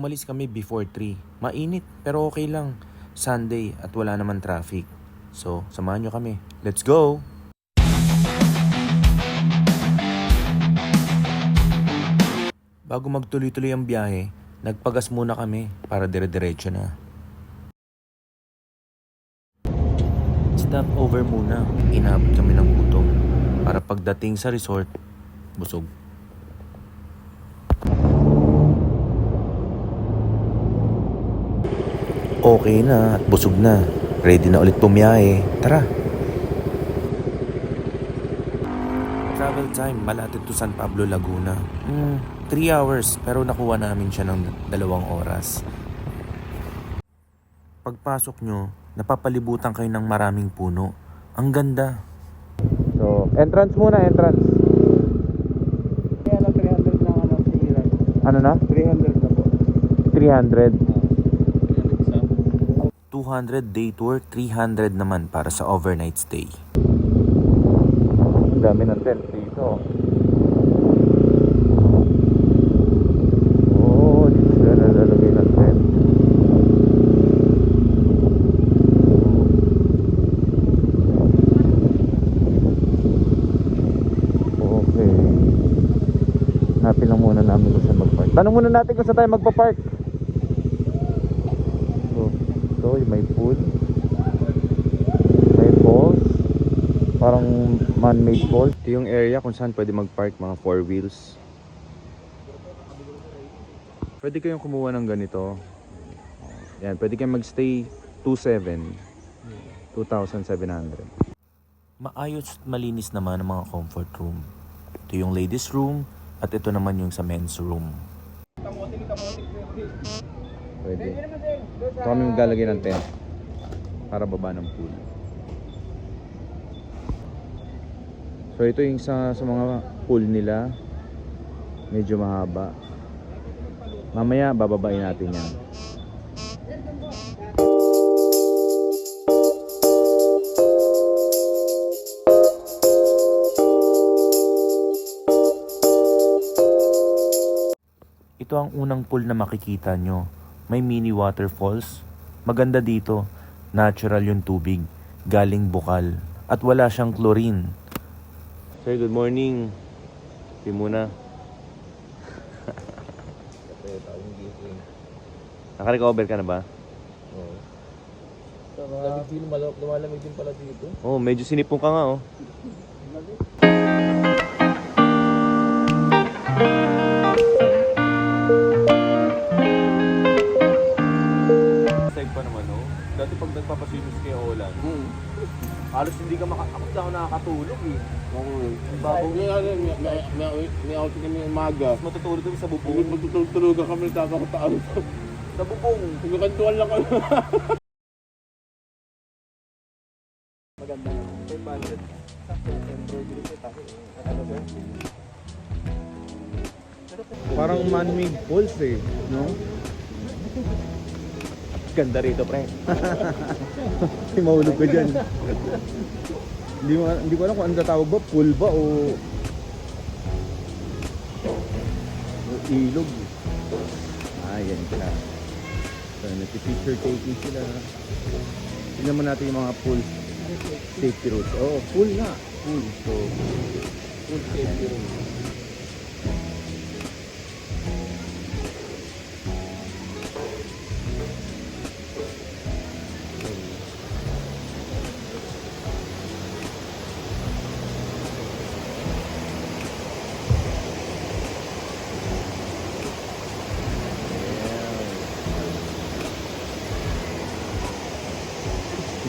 Umalis kami before 3. Mainit pero okay lang. Sunday at wala naman traffic. So, samahan nyo kami. Let's go! Bago magtuloy-tuloy ang biyahe, nagpagas muna kami para dire-diretso na. Stop over muna. Inabot kami ng gutom para pagdating sa resort, busog. Okay na at busog na. Ready na ulit bumiyahe. Tara! Travel time, Malate to San Pablo, Laguna. 3 hours pero nakuha namin siya ng 2 oras. Pagpasok nyo, napapalibutan kayo ng maraming puno. Ang ganda. So, entrance muna, entrance. Kaya 300 lang ang sigilan. Ano na? 300 na po. 300. 300 isa. 200 day tour, 300 naman para sa overnight stay. Ang dami ng tent dito. Oh, dito sila nalalagay ng tent. Okay. Hanapin lang muna namin kung saan magpark. Tanong muna natin kung saan tayo magpa-park. So, may pool. May falls. Parang man-made falls. Ito yung area kung saan pwede mag-park mga 4 wheels. Pwede kayong kumuha ng ganito. Yan, pwede kayong magstay 2,700. Maayos at malinis naman ang mga comfort room. Ito yung ladies room at ito naman yung sa men's room. Pwede. Ito kami maglalagay ng tent para baba ng pool. So ito yung sa mga pool nila. Medyo mahaba. Mamaya bababain natin yan. Ito ang unang pool na makikita nyo. May mini waterfalls. Maganda dito. Natural yung tubig. Galing bukal. At wala siyang chlorine. Sir, good morning. Hindi muna. Naka-recover ka na ba? Oo. Lamig din, lumalamig din pala dito. Oh, medyo sinipong ka nga oh. Pa naman oh. Dati pag nagpapasilos kayo Olan, halos hindi ka ako nakakatulog eh. Oo. Bago May outing kami umaga. matutulog kami sa bubong. Magtutulog kami tapos Sa bubong. Nagkantuan lang kami. Maganda naman. 500. Parang man-made falls eh, no? Ganda rito, pre. May mahulog ka dyan. Hindi ko alam kung ano tawag ba, pool ba o ilog. Yan sila. So, nagpi-picture taking sila. Tignan mo natin yung mga pool safety rules. Oh, pool nga. Pool. So, Food safety room.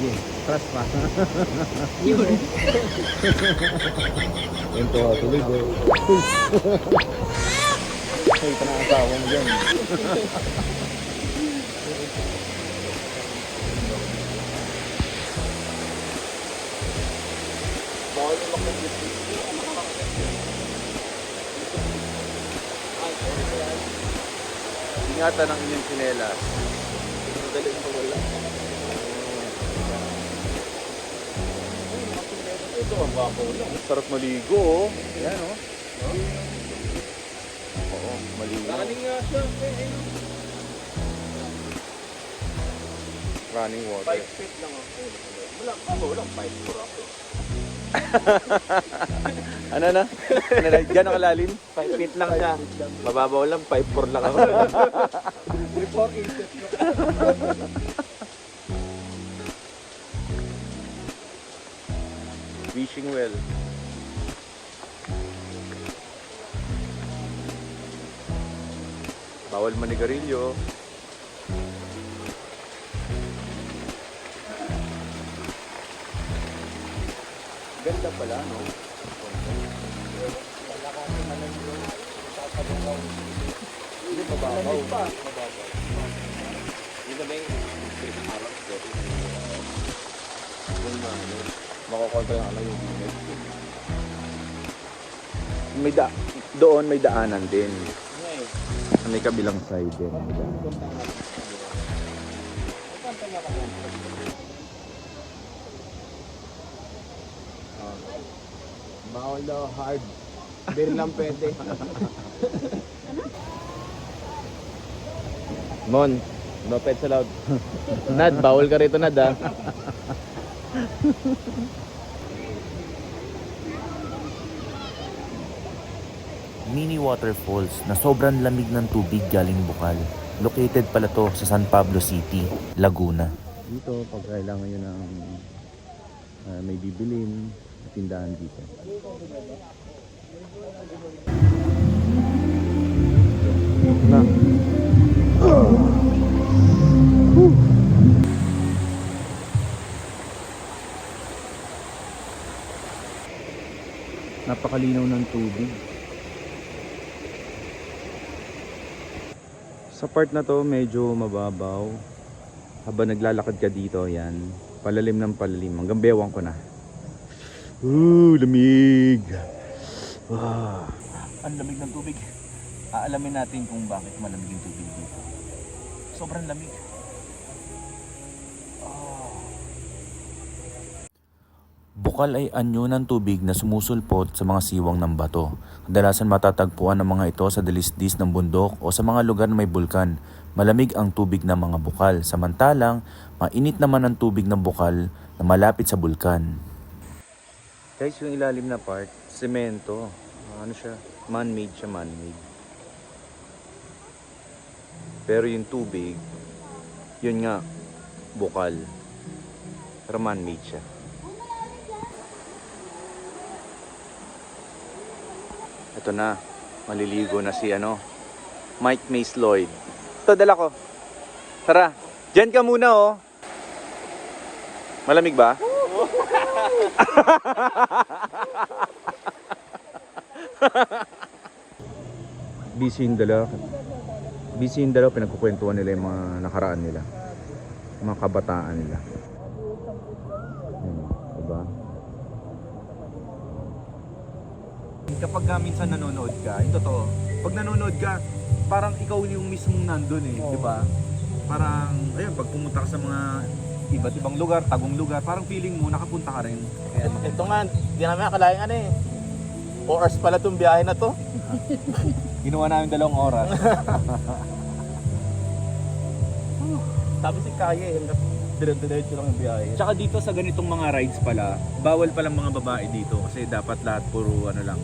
sige, trust pa. Yun. Ito, tuloy bro. Ay, ito na ang asawa mo dyan. Bawal yung makagit. Ingatan ang inyong sinelas. Madali mo wala. Ito ang bako lang. Sarap maligo oh. Ayan oh. Oo, maligo. Nakaling nga siya. Running water. 5 feet lang ako. Wala, 5 4 ako. Ano na? Ano na? Gano'ng kalalim? 5 feet lang siya. Mababaw lang, 5'4 lang ako. 3'4", 8 Wishing well. Bawal manigarilyo. Ganda pala, no? Hindi, mababaw. Hindi na ba yung araw ko? Makokontrol yung yung doon may daanan din. May kabilang side din. May daanan. Bawal daw, hard. Beer lang pwede. Mon, no pets allowed. Nad, bawal ka rito, Nad, ha? Mini waterfalls na sobrang lamig ng tubig galing Bukal. Located pala to sa San Pablo City, Laguna. Dito, pag kailangan nyo ng may bibilin, tindahan dito. Na. Napakalinaw ng tubig. Sa part na to medyo mababaw. Habang naglalakad ka dito, yan, palalim ng palalim. Hanggang bewang ko na. Lamig. Ang lamig ng tubig. Aalamin natin kung bakit malamig yung tubig dito. Sobrang lamig. Bukal ay anyo ng tubig na sumusulpot sa mga siwang ng bato. Kadalasan matatagpuan ng mga ito sa dalisdis ng bundok o sa mga lugar na may bulkan. Malamig ang tubig ng mga bukal, samantalang mainit naman ang tubig ng bukal na malapit sa bulkan. Guys, yung ilalim na part, semento. Ano siya? Man-made siya, man-made. Pero yung tubig, yun nga, bukal. Pero man-made siya. Ito na, maliligo na si Mike Mace Lloyd. Ito, dala ko. Tara, dyan ka muna, oh. Malamig ba? Busy yung dala. Busy yung dala, pinagkukwentuhan nila yung mga nakaraan nila. Mga kabataan nila. Diba? Kapag minsan nanonood ka, yung totoo, pag nanonood ka, parang ikaw yung mismong nandun eh, di ba? Parang, ayun, pag pumunta ka sa mga iba't ibang lugar, tagong lugar, parang feeling mo, nakapunta ka rin. Ito nga, hindi namin akalain 4 hours pala itong biyahe na to. Ginawa namin 2 oras. Sabi si Kaya dire-diretso lang yung biyahe. Tsaka dito sa ganitong mga rides pala, bawal palang mga babae dito kasi dapat lahat puro lang,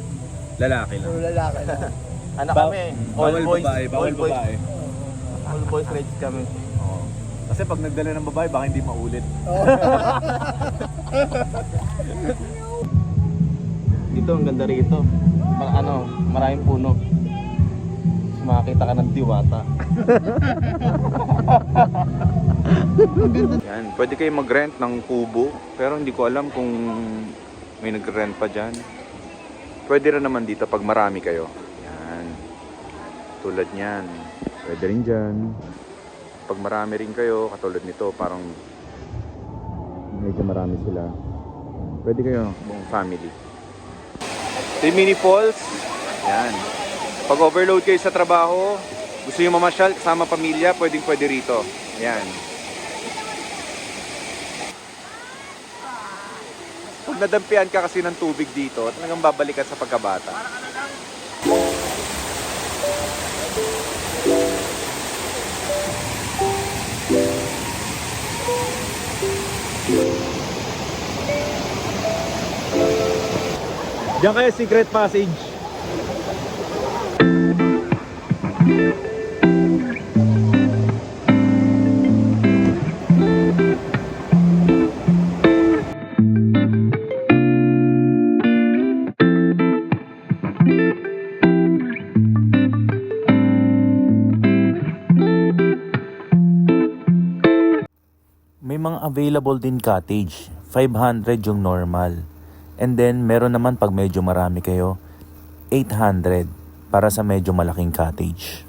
lalaki lang. Puro lalaki lang. Anak kami, Bawal babae, bawal all boys. babae. All boys rides kami. Oo. Kasi pag nagdala ng babae, baka hindi maulit. Dito, ang ganda rito. Maraming puno. Makakita ka ng diwata. Yan, pwede kayo mag-rent ng kubo, pero hindi ko alam kung may nag-rent pa dyan. Pwede rin naman dito pag marami kayo. Yan, tulad niyan. Pwede rin dyan. Pag marami rin kayo, katulad nito, parang medyo marami sila. Pwede kayo, buong family. The mini falls. Yan. Pag overload kayo sa trabaho, gusto nyo mamasyal, kasama pamilya, pwede rito. Yan. Pag nadampian ka kasi ng tubig dito, talagang babalik ka sa pagkabata. Diyan kayo secret passage. May mga available din cottage. 500 yung normal. And then, meron naman pag medyo marami kayo, 800 para sa medyo malaking cottage.